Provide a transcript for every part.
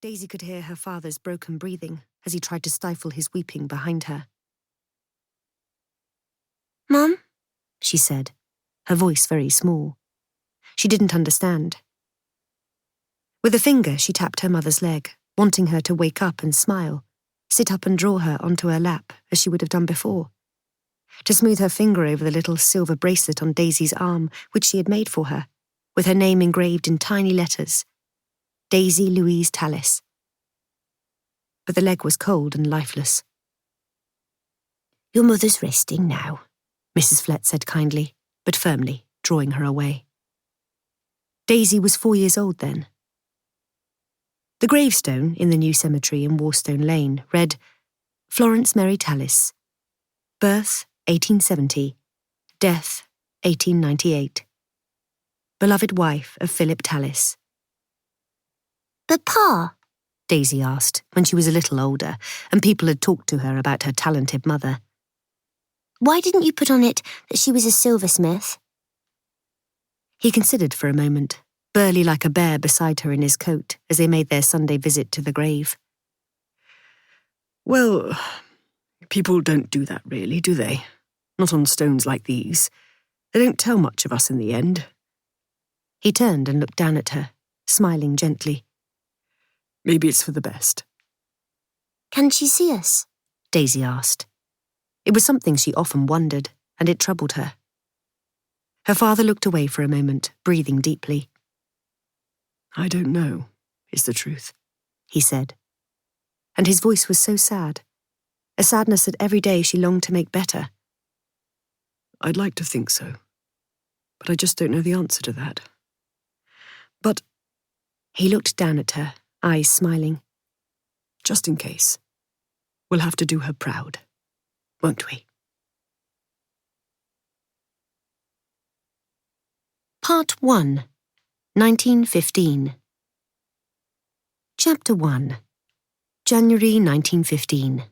Daisy could hear her father's broken breathing as he tried to stifle his weeping behind her. "Mum?" she said, her voice very small. She didn't understand. With a finger, she tapped her mother's leg, wanting her to wake up and smile, sit up and draw her onto her lap as she would have done before, to smooth her finger over the little silver bracelet on Daisy's arm which she had made for her, with her name engraved in tiny letters, Daisy Louise Tallis. But the leg was cold and lifeless. "Your mother's resting now," Mrs. Flett said kindly, but firmly, drawing her away. Daisy was 4 years old then. The gravestone in the new cemetery in Warstone Lane read, Florence Mary Tallis, birth 1870, death 1898. Beloved wife of Philip Tallis. "But Pa?" Daisy asked when she was a little older and people had talked to her about her talented mother. "Why didn't you put on it that she was a silversmith?" He considered for a moment, burly like a bear beside her in his coat as they made their Sunday visit to the grave. "Well, people don't do that really, do they? Not on stones like these. They don't tell much of us in the end." He turned and looked down at her, smiling gently. "Maybe it's for the best." "Can she see us?" Daisy asked. It was something she often wondered, and it troubled her. Her father looked away for a moment, breathing deeply. "I don't know, is the truth," he said. And his voice was so sad, a sadness that every day she longed to make better. "I'd like to think so, but I just don't know the answer to that. But," he looked down at her, eyes smiling, "just in case, we'll have to do her proud, won't we?" Part 1, 1915. Chapter 1, January 1915.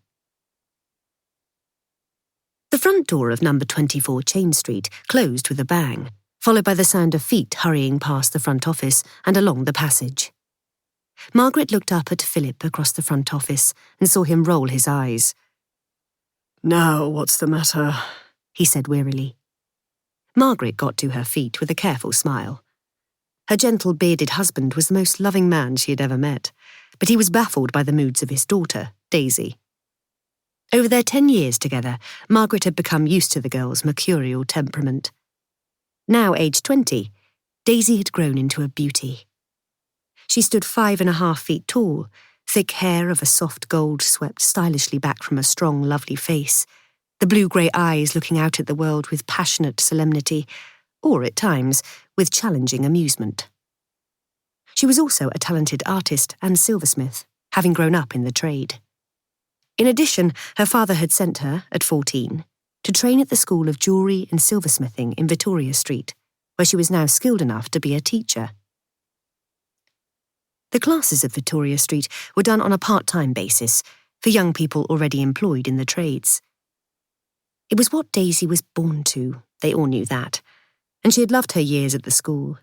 The front door of number 24 Chain Street closed with a bang, followed by the sound of feet hurrying past the front office and along the passage. Margaret looked up at Philip across the front office and saw him roll his eyes. "Now, what's the matter?" he said wearily. Margaret got to her feet with a careful smile. Her gentle bearded husband was the most loving man she had ever met, but he was baffled by the moods of his daughter, Daisy. Over their 10 years together, Margaret had become used to the girl's mercurial temperament. Now aged 20, Daisy had grown into a beauty. She stood 5.5 feet tall, thick hair of a soft gold swept stylishly back from a strong, lovely face, the blue-grey eyes looking out at the world with passionate solemnity, or at times with challenging amusement. She was also a talented artist and silversmith, having grown up in the trade. In addition, her father had sent her, at 14, to train at the School of Jewellery and Silversmithing in Victoria Street, where she was now skilled enough to be a teacher. The classes of Victoria Street were done on a part-time basis for young people already employed in the trades. It was what Daisy was born to, they all knew that, and she had loved her years at the school.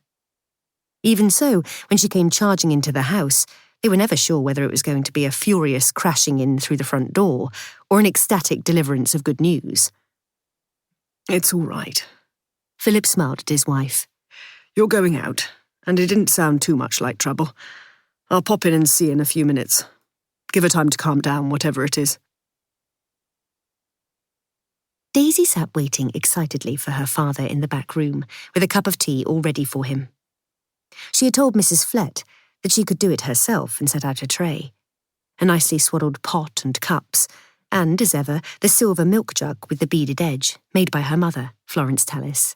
Even so, when she came charging into the house, they were never sure whether it was going to be a furious crashing in through the front door or an ecstatic deliverance of good news. "It's all right." Philip smiled at his wife. "You're going out, and it didn't sound too much like trouble. I'll pop in and see you in a few minutes. Give her time to calm down, whatever it is." Daisy sat waiting excitedly for her father in the back room, with a cup of tea all ready for him. She had told Mrs. Flett that she could do it herself and set out a tray, a nicely swaddled pot and cups, and, as ever, the silver milk jug with the beaded edge, made by her mother, Florence Tallis.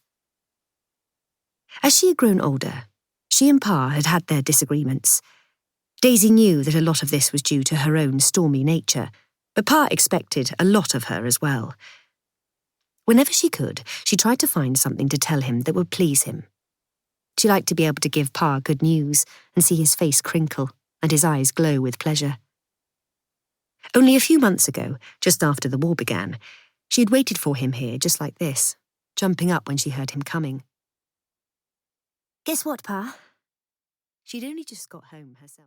As she had grown older, she and Pa had had their disagreements. Daisy knew that a lot of this was due to her own stormy nature, but Pa expected a lot of her as well. Whenever she could, she tried to find something to tell him that would please him. She liked to be able to give Pa good news and see his face crinkle and his eyes glow with pleasure. Only a few months ago, just after the war began, she had waited for him here just like this, jumping up when she heard him coming. "Guess what, Pa?" She'd only just got home herself.